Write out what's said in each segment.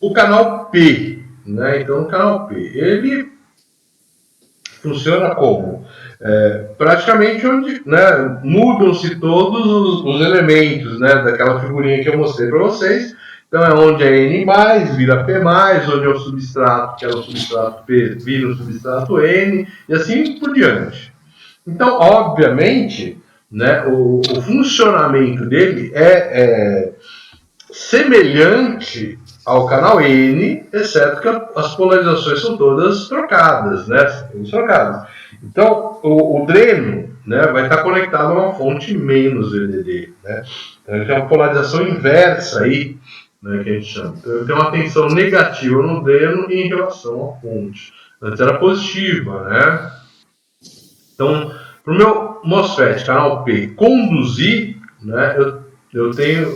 o canal P, né? Então, o canal P, ele funciona como? Praticamente onde, né, mudam-se todos os elementos, né, daquela figurinha que eu mostrei para vocês. Então é onde é N+, vira P+, onde é o substrato, que era o substrato P, vira o substrato N, e assim por diante. Então, obviamente, né, o funcionamento dele é semelhante ao canal N, exceto que as polarizações são todas trocadas, né? Trocadas. Então, o dreno, né, vai estar conectado a uma fonte menos VDD, né? Então, ele tem uma polarização inversa aí, né, que a gente chama. Então, ele tem uma tensão negativa no dreno em relação à fonte. Antes era positiva, né? Então, para o meu MOSFET canal P conduzir, né, eu tenho,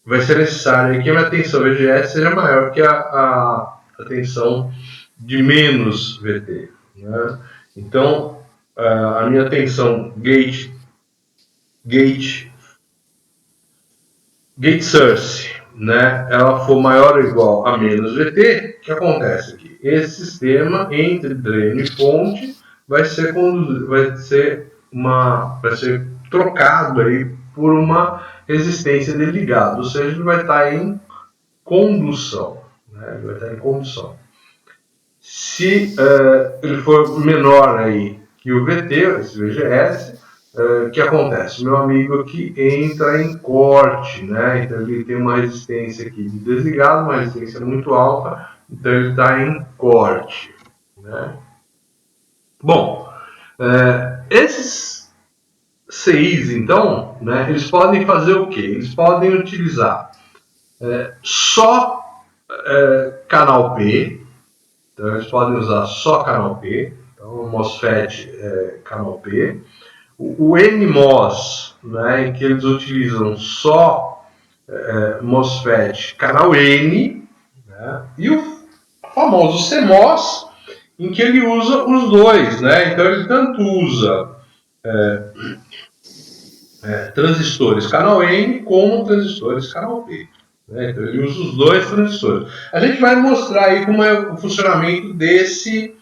vai ser necessário que a minha tensão VGS seja maior que a tensão de menos VT. Né? Então, a minha tensão gate source, né, ela for maior ou igual a menos VT, o que acontece aqui? Esse sistema entre dreno e fonte vai ser trocado aí por uma resistência de ligado, ou seja, ele vai estar em condução. Né? Ele vai estar em condução. Se ele for menor aí que o VT, esse VGS, o que acontece? Meu amigo aqui entra em corte, né? Então ele tem uma resistência aqui de desligado, uma resistência muito alta, então ele está em corte. Né? Bom, esses CIs, então, né, eles podem fazer o quê? Eles podem utilizar só canal P, então eles podem usar só canal P, então o MOSFET canal P. O NMOS, né, em que eles utilizam só MOSFET canal N, né, e o famoso CMOS, em que ele usa os dois, né, então ele tanto usa transistores canal N como transistores canal P. Né, então ele usa os dois transistores. A gente vai mostrar aí como é o funcionamento desse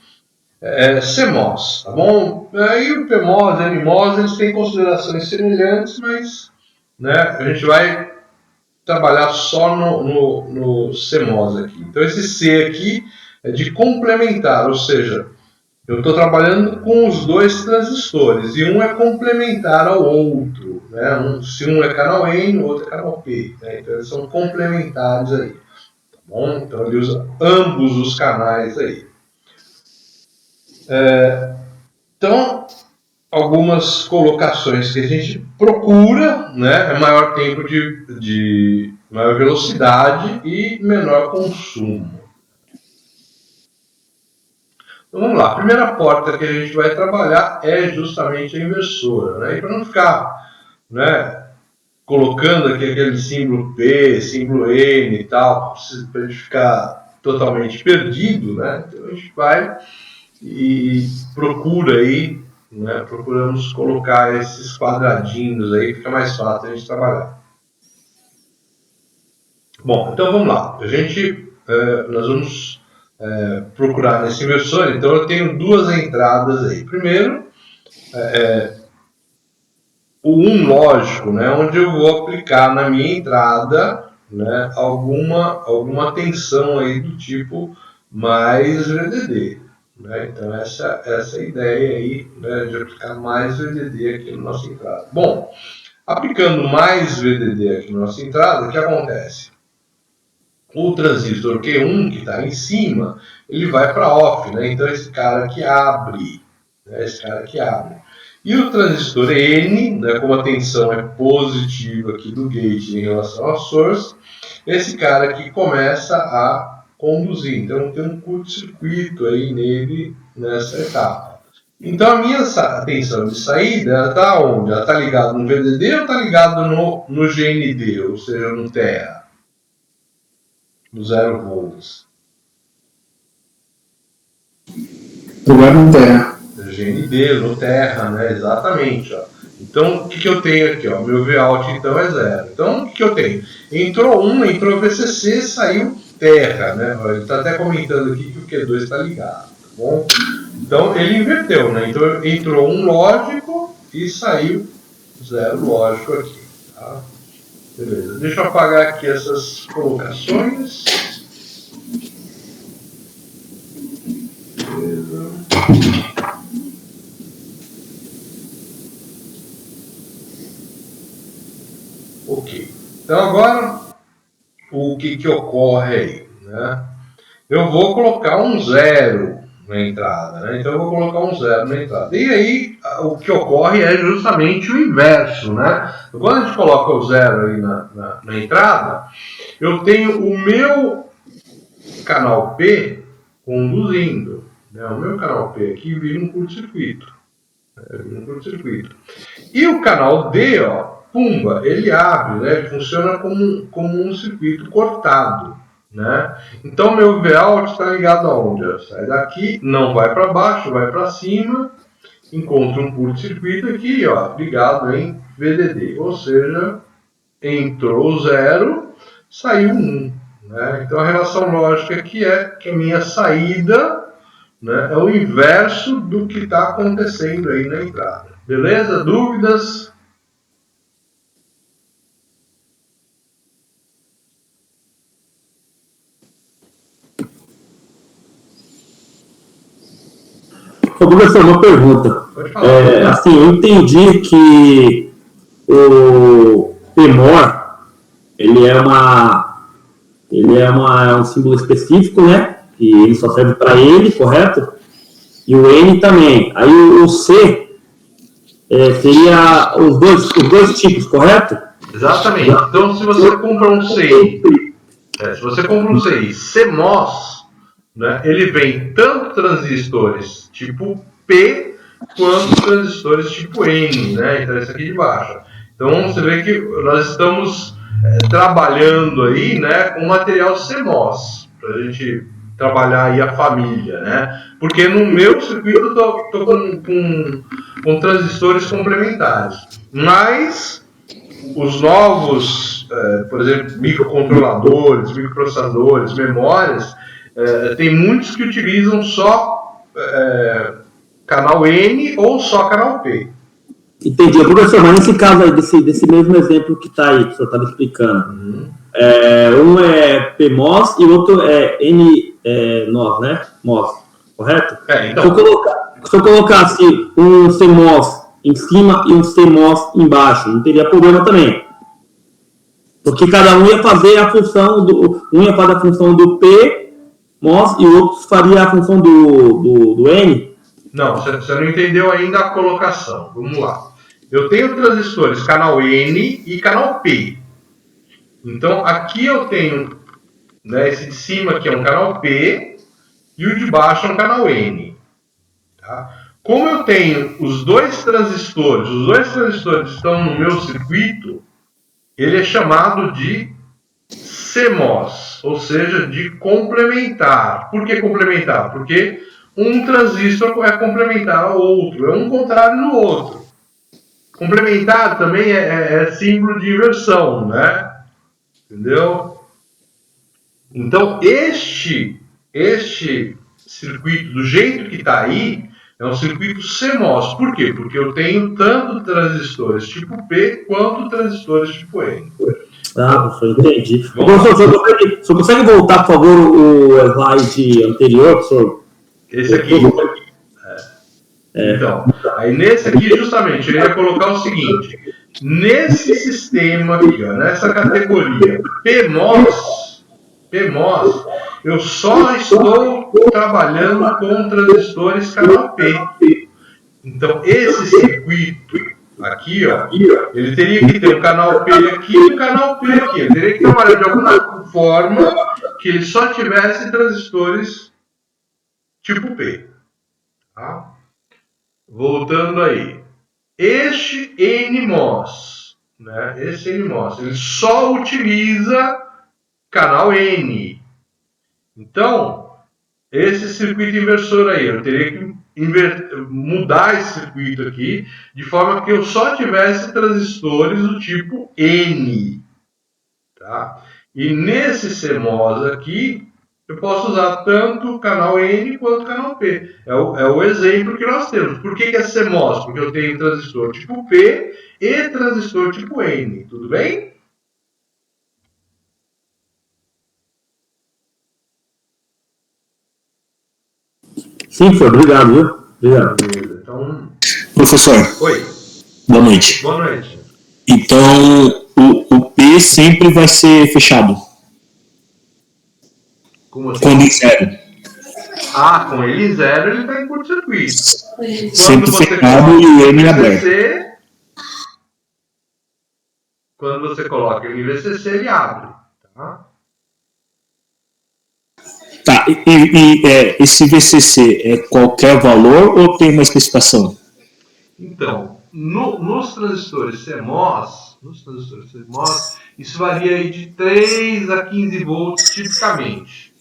CMOS, tá bom? Aí o PMOS, NMOS, eles têm considerações semelhantes, mas, né, a gente vai trabalhar só no CMOS aqui. Então esse C aqui é de complementar, ou seja, eu estou trabalhando com os dois transistores e um é complementar ao outro. Né? Se um é canal N, o outro é canal P. Né? Então eles são complementares aí. Tá bom? Então ele usa ambos os canais aí. Então, algumas colocações que a gente procura, né, é maior tempo de maior velocidade e menor consumo. Então vamos lá, a primeira porta que a gente vai trabalhar é justamente a inversora, né? E para não ficar, né, colocando aqui aquele símbolo P, símbolo N e tal, para a gente ficar totalmente perdido, né? Então a gente vai e procura aí, né, procuramos colocar esses quadradinhos aí, fica mais fácil a gente trabalhar. Bom, então vamos lá. Nós vamos procurar nesse inversor. Então eu tenho duas entradas aí. Primeiro, o lógico, né, onde eu vou aplicar na minha entrada, né, alguma tensão aí do tipo mais VDD. Né? Então essa é a ideia aí, né, de aplicar mais VDD aqui na nossa entrada. Bom, aplicando mais VDD aqui na nossa entrada, o que acontece? O transistor Q1 que está em cima, ele vai para off, né? Então esse cara que abre, né? E o transistor N, né, como a tensão é positiva aqui do gate em relação ao source, esse cara aqui começa a conduzir. Então tem um curto-circuito aí nele nessa etapa. Então a minha tensão de saída está onde? Ela está ligada no VDD ou está ligada no GND, ou seja, no terra? No 0 volts. Lugar no terra. GND, no terra, né? Exatamente. Ó. Então, o que eu tenho aqui? Ó? Meu Vout, então, é 0. Então, o que eu tenho? Entrou 1, entrou VCC, saiu terra, né? Ele está até comentando aqui que o Q2 está ligado, tá bom? Então, ele inverteu, né? Então, entrou um lógico e saiu 0 lógico aqui, tá? Beleza. Deixa eu apagar aqui essas colocações. Beleza. Ok. Então agora, o que ocorre aí? Né? Eu vou colocar um 0 na entrada. Né? Então eu vou colocar um 0 na entrada. E aí, o que ocorre é justamente o inverso. Né? Quando a gente coloca o 0 aí na entrada, eu tenho o meu canal P conduzindo. Né? O meu canal P aqui vira um curto-circuito. E o canal D, ó, pumba, ele abre, né? Ele funciona como um circuito cortado. Né? Então meu Vout está ligado aonde? Sai daqui, não vai para baixo, vai para cima, encontra um curto-circuito aqui, ó, ligado em VDD. Ou seja, entrou 0, saiu 1. Né? Então a relação lógica aqui é que a minha saída, né, é o inverso do que está acontecendo aí na entrada. Beleza? Dúvidas? Ô, professor, uma pergunta. Assim, eu entendi que o PMOR é um símbolo específico, né? Que ele só serve para ele, correto? E o N também. Aí o C seria os dois tipos, correto? Exatamente. Então, se você compra um CI, CMOS, né, ele vem tanto transistores tipo P quanto transistores tipo N, né? Então, esse aqui de baixo. Então, você vê que nós estamos trabalhando aí, né, com material CMOS, para a gente trabalhar aí a família, né? Porque no meu circuito eu estou com transistores complementares, mas os novos, por exemplo, microcontroladores, microprocessadores, memórias, tem muitos que utilizam só canal N ou só canal P. Entendi. Professor, mas nesse caso aí, desse mesmo exemplo que está aí, que o senhor estava explicando, um é PMOS e o outro é NMOS, né? MOS, correto? Então, se eu colocasse um CMOS em cima e um CMOS embaixo, não teria problema também. Porque cada um ia fazer a função do PMOS e o outro faria a função do N. Não, você não entendeu ainda a colocação. Vamos lá. Eu tenho transistores canal N e canal P. Então, aqui eu tenho, né, esse de cima aqui é um canal P e o de baixo é um canal N. Tá? Como eu tenho os dois transistores estão no meu circuito, ele é chamado de CMOS, ou seja, de complementar. Por que complementar? Porque um transistor é complementar ao outro, é um contrário no outro. Complementar também é símbolo de inversão, né? Entendeu? Então, este circuito, do jeito que está aí, é um circuito CMOS. Por quê? Porque eu tenho tanto transistores tipo P quanto transistores tipo N. Professor, entendi. Professor, você consegue voltar, por favor, o slide anterior, professor? Esse aqui. Então, aí nesse aqui, justamente, eu ia colocar o seguinte. Nesse sistema aqui, ó, nessa categoria PMOS, eu só estou trabalhando com transistores canal P. Então, esse circuito aqui, ó, ele teria que ter um canal P aqui e um canal P aqui. Ele teria que trabalhar de alguma forma que ele só tivesse transistores tipo P. Tá? Voltando aí. Este NMOS, né? Esse NMOS, ele só utiliza canal N. Então, esse circuito inversor aí, eu teria que mudar esse circuito aqui, de forma que eu só tivesse transistores do tipo N. Tá? E nesse CMOS aqui, eu posso usar tanto o canal N quanto o canal P. É o exemplo que nós temos. Por que é CMOS? Porque eu tenho transistor tipo P e transistor tipo N. Tudo bem? Sim, foi. Obrigado, viu? Obrigado. Então... Professor. Oi. Boa noite. Boa noite. Então, o P sempre vai ser fechado. Como assim? Quando em zero. Com ele em zero, ele está em curto-circuito. Sempre fechado e o N aberto. Quando você coloca ele em VCC, ele abre. Tá? Tá, esse VCC é qualquer valor ou tem uma especificação? Então, nos transistores CMOS, isso varia aí de 3 a 15 volts tipicamente.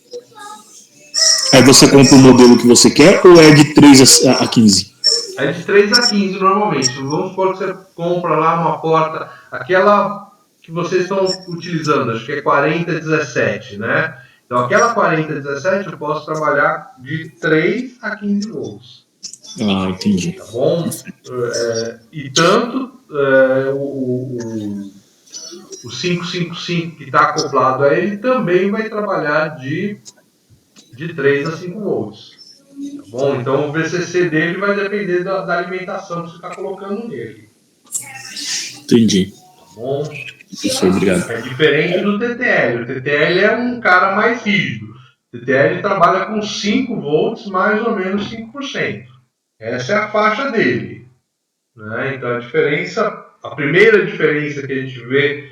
Aí você compra o modelo que você quer ou é de 3 a 15? É de 3 a 15 normalmente. Vamos supor que você compra lá uma porta, aquela que vocês estão utilizando, acho que é 4017, né? Então aquela 4017 eu posso trabalhar de 3 a 15 volts. Ah, entendi. Tá bom? E tanto o 555 que está acoplado a ele também vai trabalhar de 3 a 5 volts. Tá bom? Então o VCC dele vai depender da alimentação que você está colocando nele. Entendi. Tá bom? Isso, obrigado. É diferente do TTL. O TTL é um cara mais rígido. O TTL trabalha com 5 volts, mais ou menos 5%. Essa é a faixa dele. Né? Então a primeira diferença que a gente vê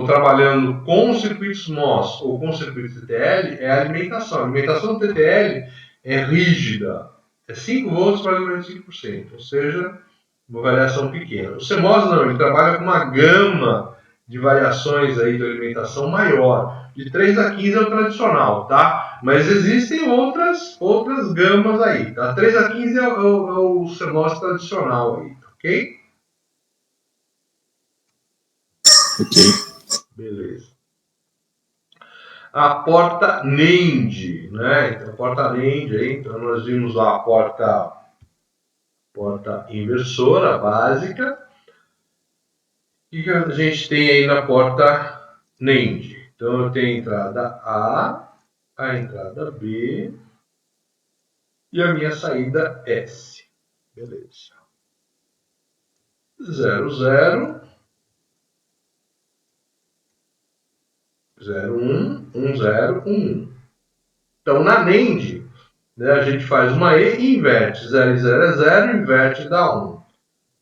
trabalhando com circuitos MOS ou com circuitos TTL é a alimentação. A alimentação do TTL é rígida. É 5 volts mais ou menos 5%. Ou seja, uma variação pequena. O CMOS não, ele trabalha com uma gama de variações aí de alimentação maior. De 3 a 15 é o tradicional, tá? Mas existem outras gamas aí, tá? 3 a 15 é o CMOS tradicional aí, ok? Ok. Beleza. A porta NAND, né? Então, a porta NAND aí, então nós vimos lá a porta inversora básica. O que a gente tem aí na porta NAND? Então eu tenho a entrada a entrada B e a minha saída S. Beleza. 0, 0, 0, 1, 1, 0, 1, 1. Então na NAND, né, a gente faz uma E e inverte. 0 e 0 é 0, inverte e dá 1.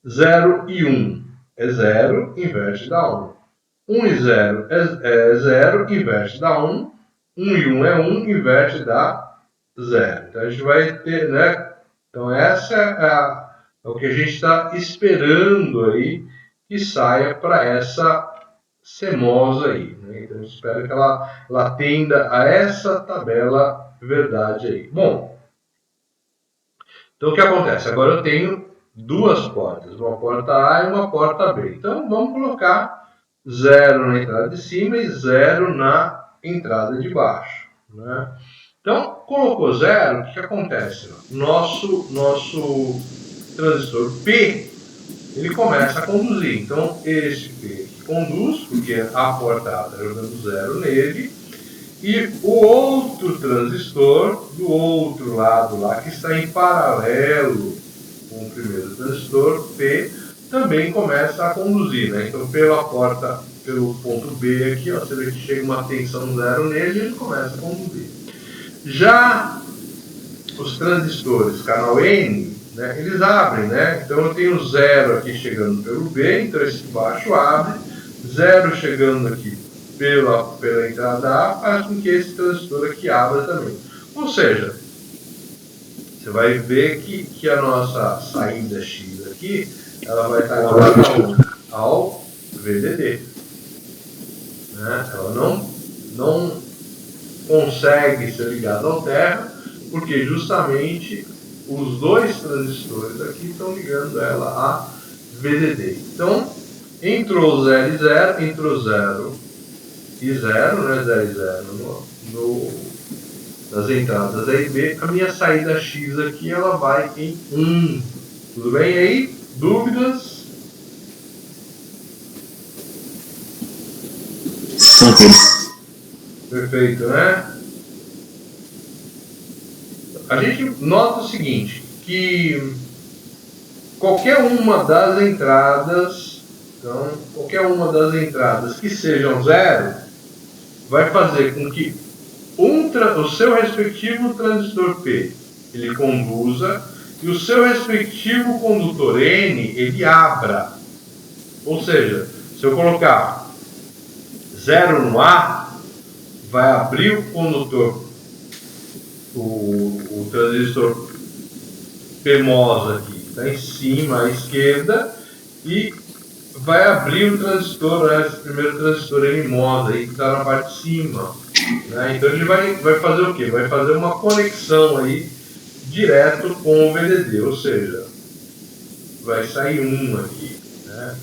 0 e 1 é 0, inverte e dá 1. 1 e 0 é 0, inverte e dá 1. 1 e 1 é 1, inverte e dá 0. Então a gente vai ter, né? Então essa é o que a gente está esperando aí que saia para essa CMOS aí. Né? Então a gente espera que ela atenda a essa tabela verdade aí. Bom, então o que acontece? Agora eu tenho duas portas, uma porta A e uma porta B. Então vamos colocar 0 na entrada de cima e 0 na entrada de baixo. Né? Então, colocou 0, o que acontece? Nosso transistor P, ele começa a conduzir. Então, esse P conduz, porque a porta A está jogando 0 nele, e o outro transistor, do outro lado lá, que está em paralelo com o primeiro transistor, P, também começa a conduzir. Né? Então, pelo ponto B aqui, ó, você vê que chega uma tensão 0 nele e ele começa a conduzir. Já os transistores canal N, né, eles abrem, né? Então eu tenho 0 aqui chegando pelo B, então esse baixo abre, 0 chegando aqui pela entrada A, faz com que esse transistor aqui abra também. Ou seja, você vai ver que a nossa saída X aqui, ela vai estar ligada ao VDD. Né? Ela não consegue ser ligada ao terra, porque justamente os dois transistores aqui estão ligando ela a VDD. Então, entrou 0 e 0, entrou 0 e 0, né? 0 e 0 nas entradas A e B. A minha saída X aqui, ela vai em 1. Tudo bem aí? Dúvidas? Perfeito, né? A gente nota o seguinte, que qualquer uma das entradas, então, qualquer uma das entradas que sejam 0, vai fazer com que o seu respectivo transistor P, ele conduza, e o seu respectivo condutor N, ele abra. Ou seja, se eu colocar 0 no A, vai abrir o condutor, o transistor PMOS aqui, está em cima à esquerda, e vai abrir o transistor, né, esse primeiro transistor NMOS aí, que está na parte de cima. Né? Então ele vai fazer o quê? Vai fazer uma conexão aí direto com o VDD, ou seja, vai sair 1 aqui. Né?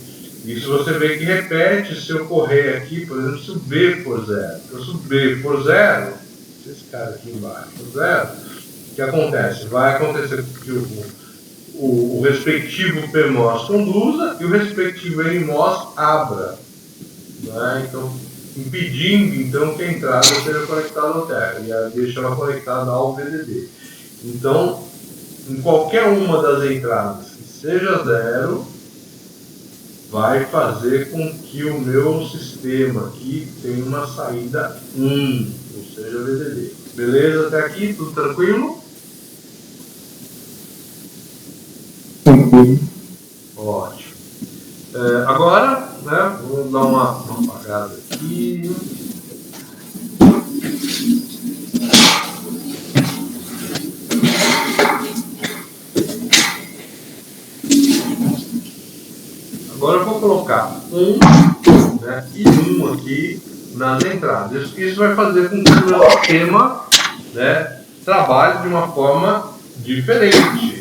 Isso você vê que repete se eu correr aqui, por exemplo, se o B for 0. Então, se o B for 0, esse cara aqui embaixo for 0, o que acontece? Vai acontecer que o respectivo PMOS conduza e o respectivo NMOS abra. Né? Então, impedindo então, que a entrada seja conectada ao terra e deixa ela conectada ao VDD. Então, em qualquer uma das entradas que seja 0, vai fazer com que o meu sistema aqui tenha uma saída 1, ou seja, VDD. Beleza? Até aqui, tudo tranquilo? Ótimo. Agora, né, vou dar uma apagada aqui. Agora eu vou colocar 1, né, e 1 aqui nas entradas. Isso vai fazer com que o meu sistema, né, trabalhe de uma forma diferente.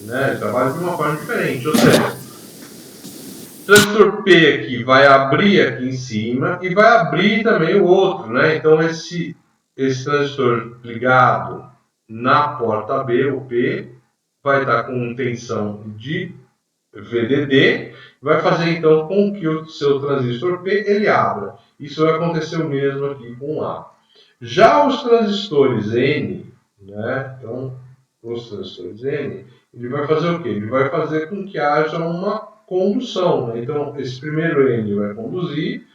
Né, trabalha de uma forma diferente, ou seja, o transistor P aqui vai abrir aqui em cima e vai abrir também o outro, né? Então esse transistor ligado na porta B, o P, vai estar com tensão de VDD, vai fazer então com que o seu transistor P ele abra. Isso vai acontecer o mesmo aqui com o A. Já os transistores N, né? Então os transistores N, ele vai fazer o quê? Ele vai fazer com que haja uma condução. Né? Então, esse primeiro N vai conduzir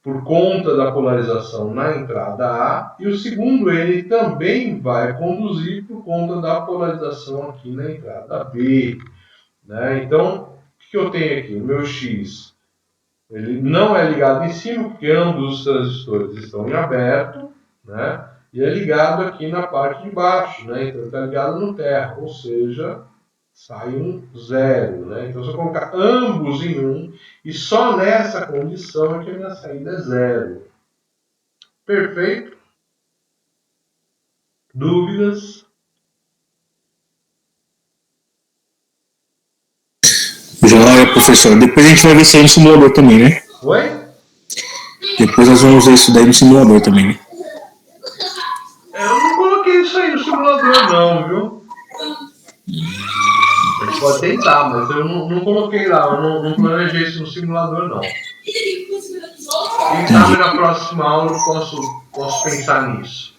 por conta da polarização na entrada A, e o segundo N também vai conduzir por conta da polarização aqui na entrada B. Né? Então, o que eu tenho aqui? O meu X ele não é ligado em cima, porque ambos os transistores estão em aberto, né? E é ligado aqui na parte de baixo, né? Então está ligado no terra, ou seja, sai um 0. Né? Então se eu colocar ambos em 1, e só nessa condição é que a minha saída é 0. Perfeito? Dúvidas? Já, professor. Depois a gente vai ver isso aí no simulador também, né? Oi? Depois nós vamos ver isso daí no simulador também, né? Eu não coloquei isso aí no simulador não, viu? A gente pode tentar, mas eu não coloquei lá, eu não planejei isso no simulador não. Quem sabe na próxima aula eu posso pensar nisso.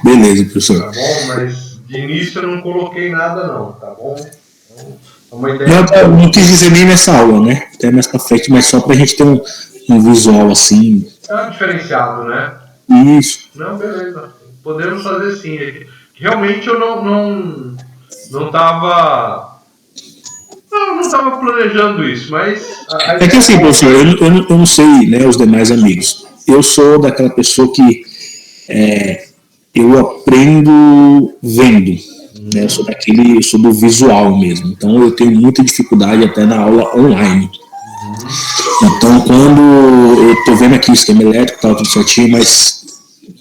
Beleza, professor. Tá bom, mas de início eu não coloquei nada não, tá bom? Então, uma ideia. Não quis dizer nem nessa aula, né? Até mais pra frente, mas só pra gente ter um visual assim. É diferenciado, né? Isso. Não, beleza. Podemos fazer sim. Realmente eu não estava planejando isso, mas... É que assim, professor, eu não sei, né, os demais amigos. Eu sou daquela pessoa que eu aprendo vendo. Né, eu sou do visual mesmo. Então eu tenho muita dificuldade até na aula online. Então quando eu estou vendo aqui o esquema elétrico, tá tudo certinho, mas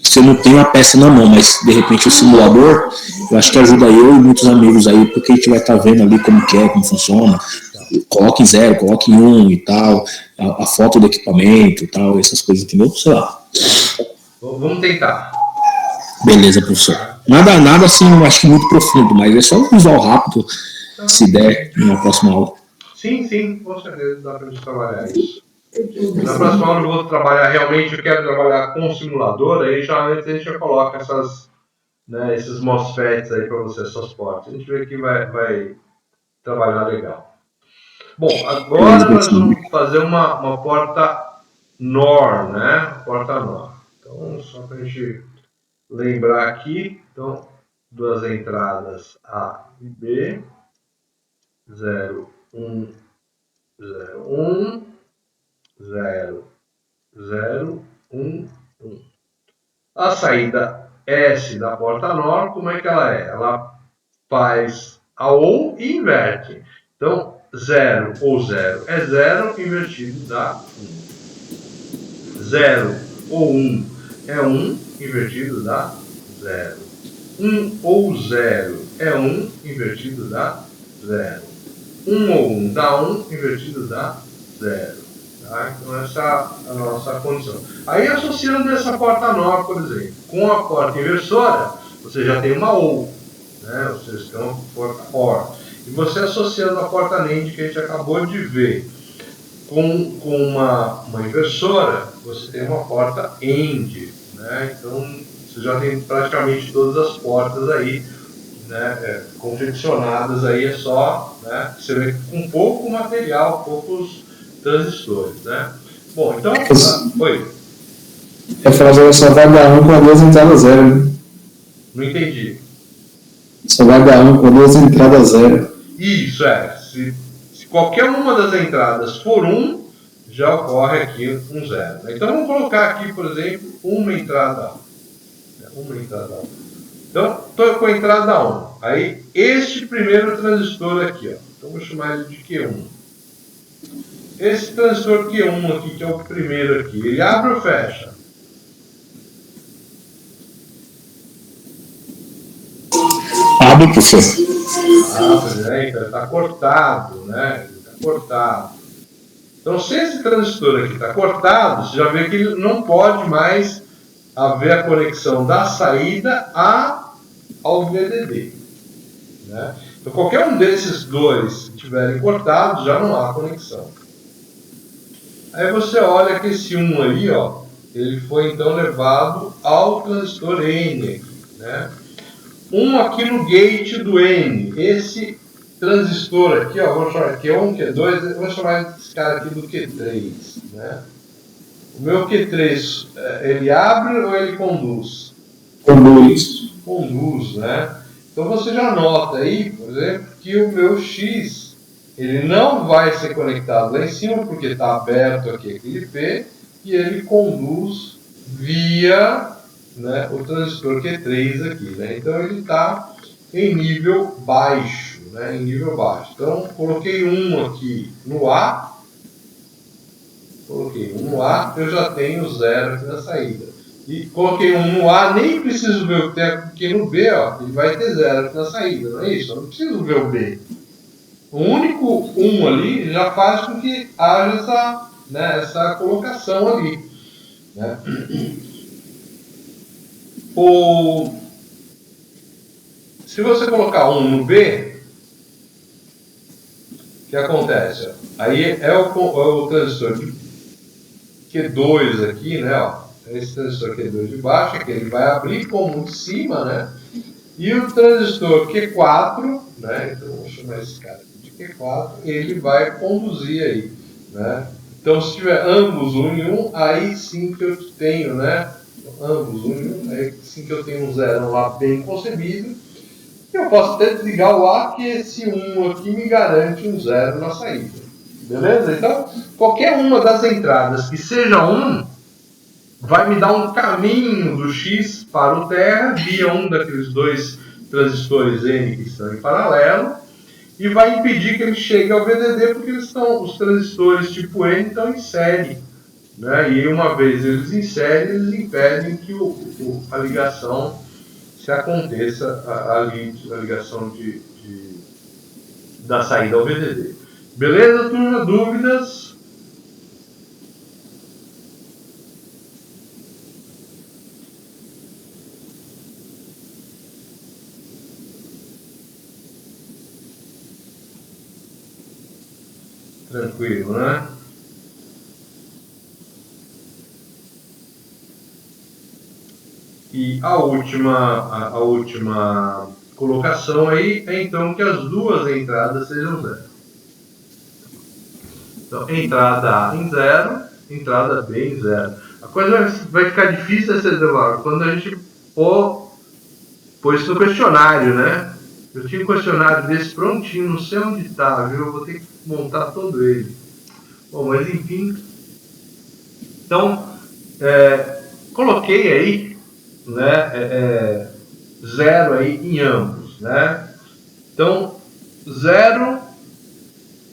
se eu não tenho a peça na mão, mas de repente o simulador, eu acho que ajuda eu e muitos amigos aí, porque a gente vai estar vendo ali como que é, como funciona. Coloque em 0, coloque em 1 e tal, a foto do equipamento e tal, essas coisas, entendeu? Sei lá. Vamos tentar. Beleza, professor. Nada assim, eu acho que muito profundo, mas é só um visual rápido, se der, na próxima aula. Sim, com certeza dá para a gente trabalhar isso. Na próxima aula eu vou trabalhar realmente, eu quero trabalhar com o simulador, aí já antes a gente já coloca esses MOSFETs aí para você, essas portas. A gente vê que vai trabalhar legal. Bom, agora nós vamos fazer uma porta NOR, né? Porta NOR. Então, só para a gente lembrar aqui, então, duas entradas A e B, 0, 1, 0, 1, 0, 0, 1, 1. A saída S da porta NOR, como é que ela é? Ela faz a ON e inverte. Então, 0 ou 0 é 0, invertido dá 1. 0 ou 1 é 1, invertido dá 0. 1 ou 0 é 1, invertido dá 0. 1 ou 1 dá 1, invertido dá 0. Tá? Então essa é a nossa condição. Aí associando essa porta NOR, por exemplo, com a porta inversora, você já tem uma OU, né? Vocês têm uma porta OR. E você associando a porta NAND que a gente acabou de ver com uma inversora, você tem uma porta AND, né? Então você já tem praticamente todas as portas aí, né, confeccionadas aí, é só, né, você vê com pouco material, poucos transistores, né? Bom, então, oi. É fazer só vai dar 1 com 2 entradas 0, né? Não entendi. Só vai dar 1 com 2 entradas 0. Isso, se qualquer uma das entradas for 1, já ocorre aqui um 0. Né? Então vamos colocar aqui, por exemplo, uma entrada 1. Uma entrada 1. Então, estou com a entrada 1. Aí, este primeiro transistor aqui, ó. Então vou chamar ele de Q1. Esse transistor Q1 aqui, que é o primeiro aqui, ele abre ou fecha? Abre, professor. Pois é, então ele está cortado, né? Ele está cortado. Então, se esse transistor aqui está cortado, você já vê que ele não pode mais haver a conexão da saída ao VDD. Né? Então, qualquer um desses dois que estiverem cortados, já não há conexão. Aí você olha que esse 1 aí, ó, ele foi então levado ao transistor N. Né? Um aqui no gate do N. Esse transistor aqui, ó, vou chamar Q1, Q2, vou chamar esse cara aqui do Q3. Né? O meu Q3, ele abre ou ele conduz? Conduz. Conduz, né? Então você já nota aí, por exemplo, que o meu X, ele não vai ser conectado lá em cima, porque está aberto aqui aquele P, e ele conduz via, né, o transistor Q3 aqui, né? Então ele está em nível baixo, né? Em nível baixo. Então coloquei um aqui no A, coloquei um no A, eu já tenho 0 aqui na saída. E coloquei um no A, nem preciso ver o que tem aqui no B, ó, ele vai ter 0 aqui na saída, não é isso? Eu não preciso ver o B. O único 1 ali já faz com que haja essa colocação ali. Né? Se você colocar 1 no B, o que acontece? Aí é o transistor de Q2 aqui, né? Ó, esse transistor Q2 de baixo, que ele vai abrir como de cima, né? E o transistor Q4, né? Então vamos chamar esse cara aqui de Q4, ele vai conduzir aí, né? Então se tiver ambos 1 em 1, aí sim que eu tenho, né? Ambos 1 em 1, aí sim que eu tenho um 0 lá bem concebido. Eu posso até desligar o A, que esse 1 aqui me garante um 0 na saída. Beleza? Então, qualquer uma das entradas que seja 1, vai me dar um caminho do X para o terra, via um daqueles dois transistores N que estão em paralelo, e vai impedir que ele chegue ao VDD, porque os transistores tipo N estão em série. né? E uma vez eles inserem, eles impedem que a ligação se aconteça, a ligação da saída ao VDD. Beleza, turma? Dúvidas? Tranquilo, né? E a última colocação aí é então que as duas entradas sejam zero. Então, entrada A em zero, entrada B em zero. A coisa vai ficar difícil de ser resolvida quando a gente pôs isso no questionário, né? Eu tinha um questionário desse prontinho, não sei onde está, viu? Eu vou ter que montar todo ele. Bom, mas enfim. Então, coloquei aí, né, zero aí em ambos, né? Então, zero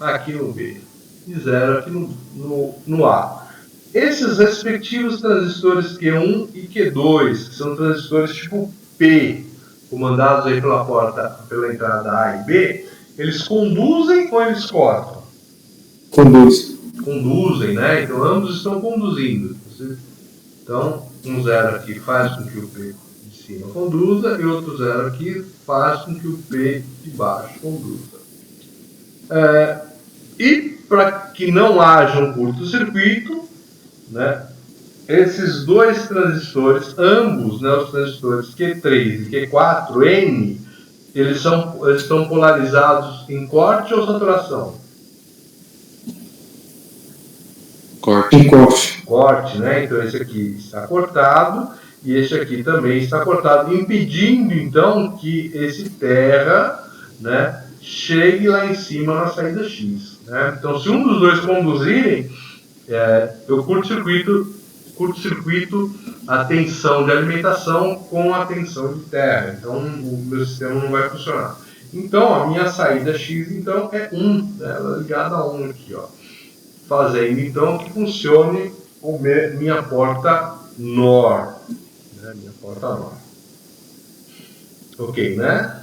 aqui no B e zero aqui no A. Esses respectivos transistores Q1 e Q2, que são transistores tipo P, comandados aí pela entrada A e B, eles conduzem ou eles cortam? Conduzem, né? Então ambos estão conduzindo. Então, um zero aqui faz com que o P de cima conduza e outro zero aqui faz com que o P de baixo conduza. E para que não haja um curto-circuito, né, esses dois transistores, ambos, né, os transistores Q3 e Q4, N, eles estão polarizados em corte ou saturação? Corte, né? Então esse aqui está cortado e esse aqui também está cortado, impedindo então que esse terra, né, chegue lá em cima na saída X, né? Então se um dos dois conduzirem, eu curto-circuito a tensão de alimentação com a tensão de terra, então o meu sistema não vai funcionar. Então a minha saída X então é 1, né? Ela é ligada a 1 aqui, ó. Fazendo então que funcione minha porta NOR, né? Minha porta NOR. Ok, né?